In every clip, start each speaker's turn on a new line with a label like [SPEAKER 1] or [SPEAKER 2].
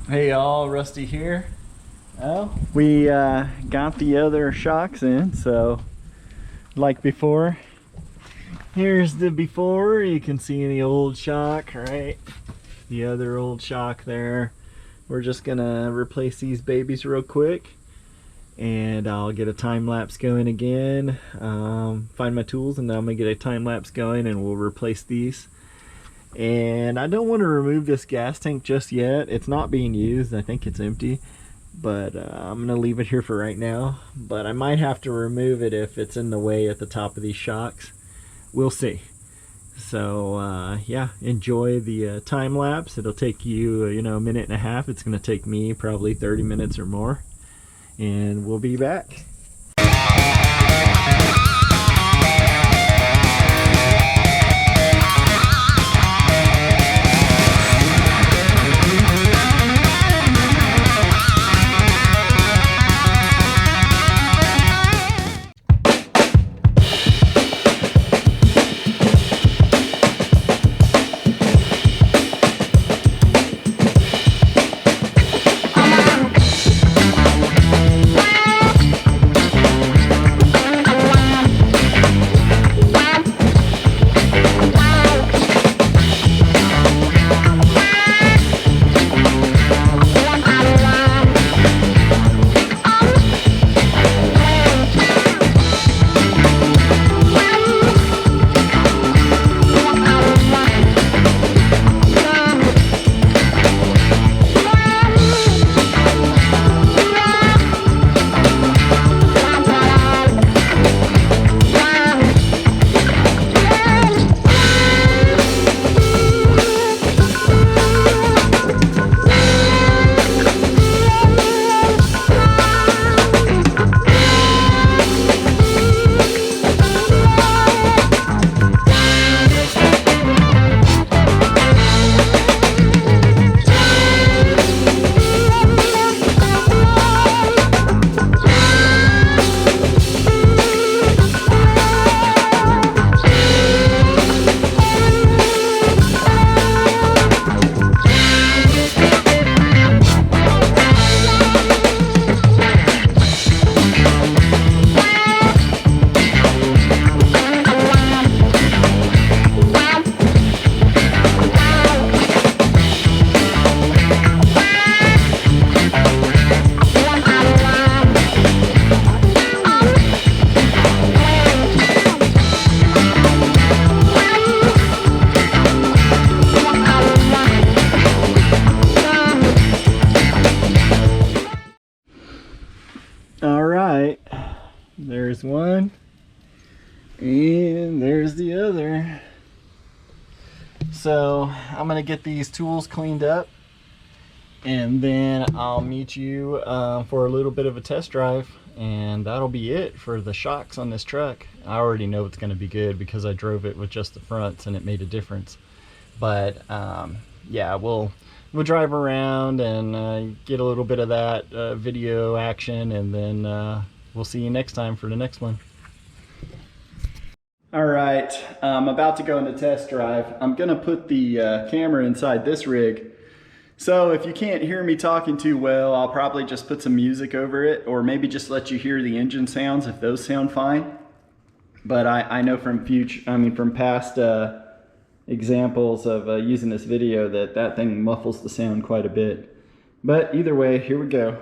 [SPEAKER 1] Hey y'all, Rusty here. Well, we got the other shocks in, so like before, here's the before. You can see the old shock, right? The other old shock there. We're just gonna replace these babies real quick, and I'll get a time lapse going again. Find my tools, and then I'm gonna get a time lapse going, and we'll replace these. And I don't want to remove this gas tank just yet. It's not being used. I think it's empty, but I'm gonna leave it here for right now. But I might have to remove it if it's in the way at the top of these shocks. We'll see. So yeah, enjoy the time lapse. It'll take you a minute and a half. It's gonna take me probably 30 minutes or more, and we'll be back. Alright, there's one, and there's the other. So I'm gonna get these tools cleaned up, and then I'll meet you for a little bit of a test drive, and that'll be it for the shocks on this truck. I already know it's gonna be good because I drove it with just the fronts and it made a difference. But yeah, we'll drive around and get a little bit of that video action, and then we'll see you next time for the next one. All right, I'm about to go into test drive. I'm gonna put the camera inside this rig. So if you can't hear me talking too well, I'll probably just put some music over it, or maybe just let you hear the engine sounds if those sound fine. But I know from past examples of using this video that thing muffles the sound quite a bit. But either way, here we go.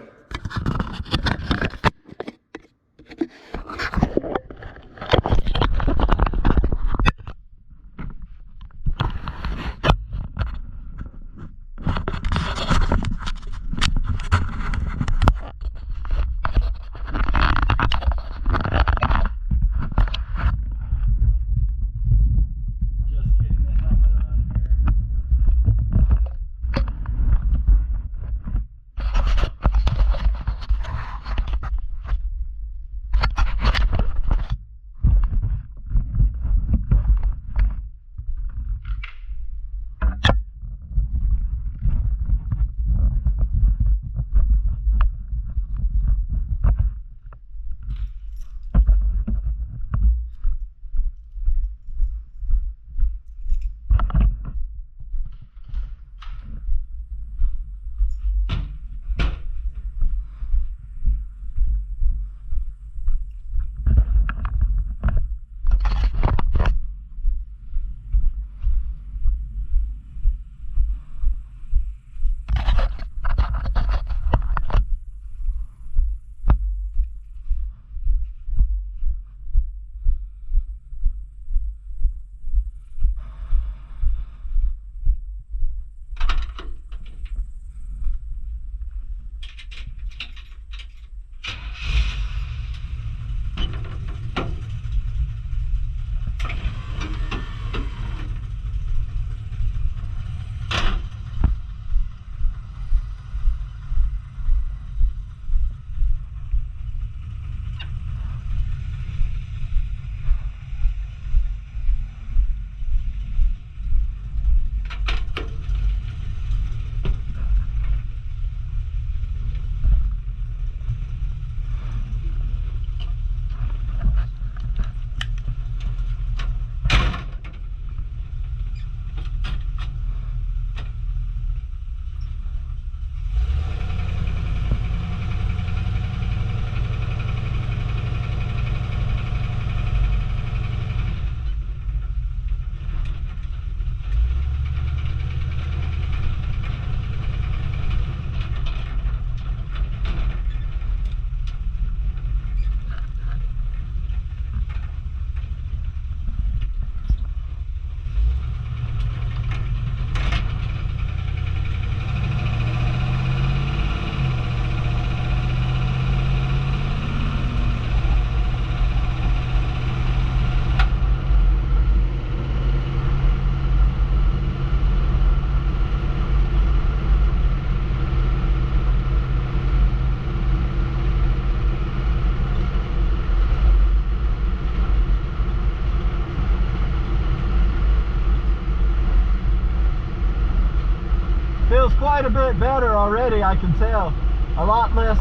[SPEAKER 1] quite a bit better already, I can tell. A lot less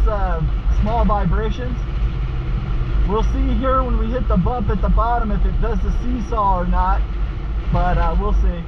[SPEAKER 1] small vibrations. We'll see here when we hit the bump at the bottom if it does the seesaw or not, but we'll see.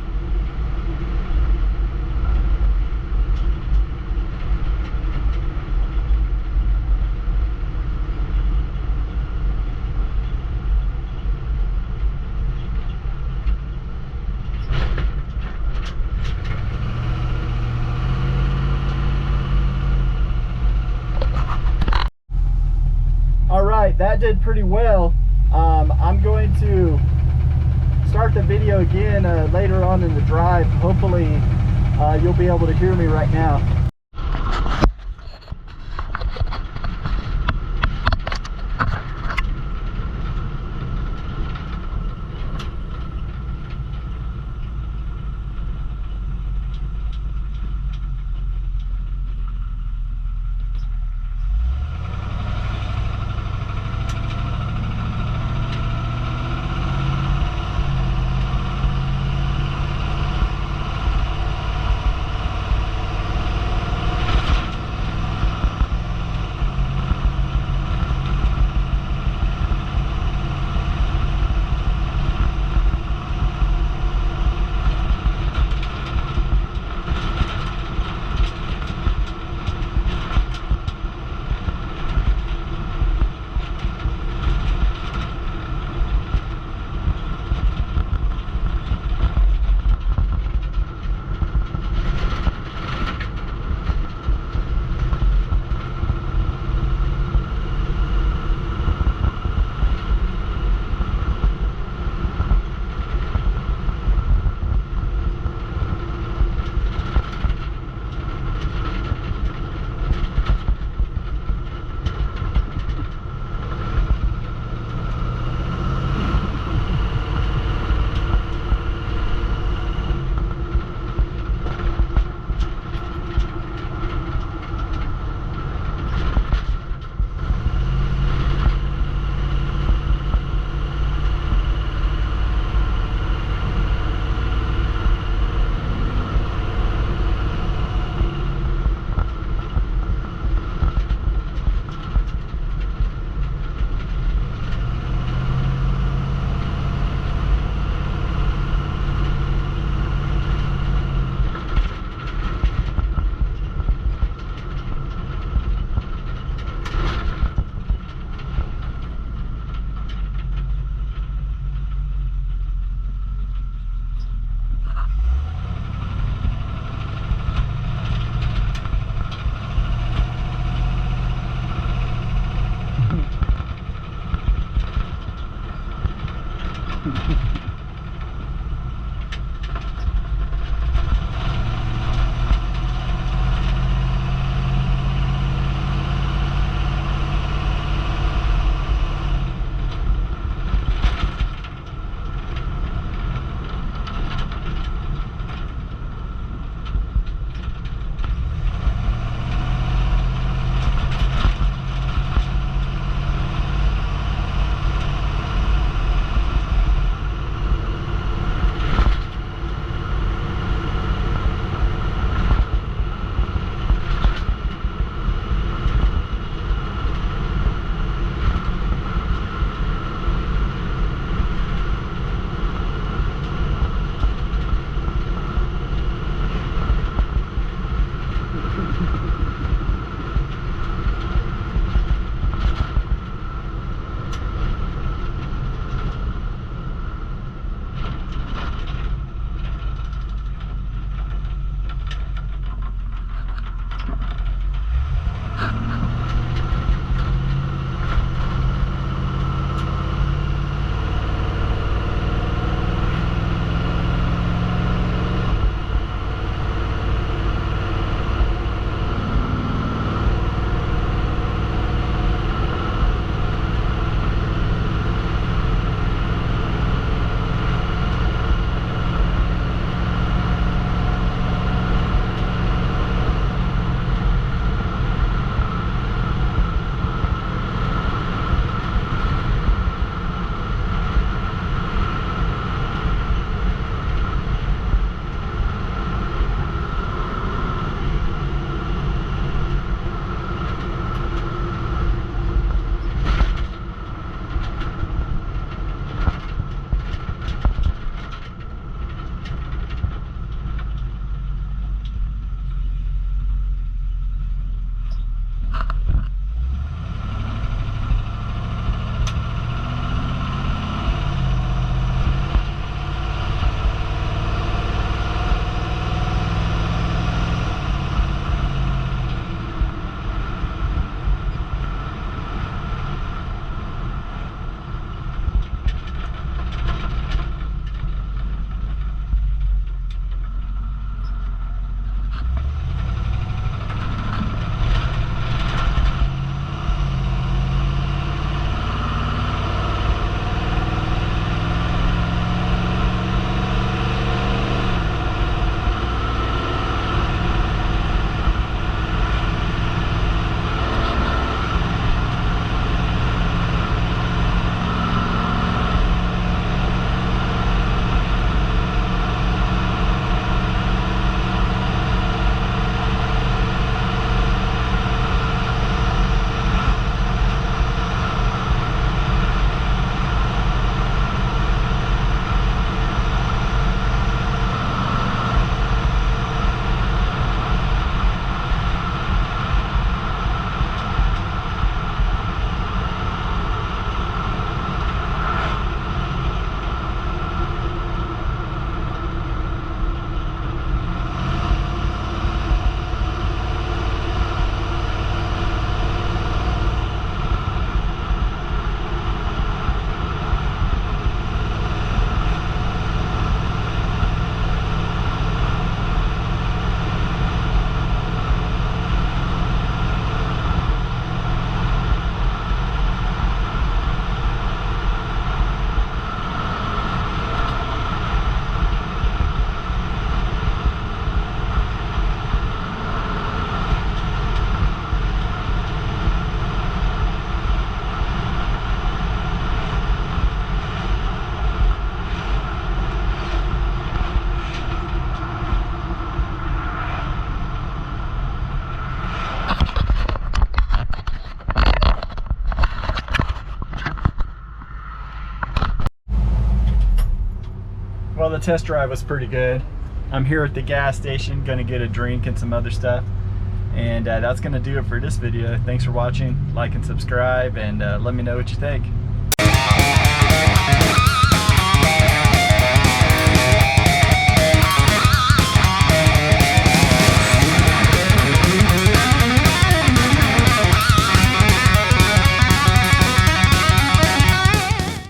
[SPEAKER 1] Alright, that did pretty well. I'm going to start the video again later on in the drive. Hopefully you'll be able to hear me right now. the test drive was pretty good. I'm here at the gas station, gonna get a drink and some other stuff. And that's gonna do it for this video. Thanks for watching. Like and subscribe, and let me know what you think.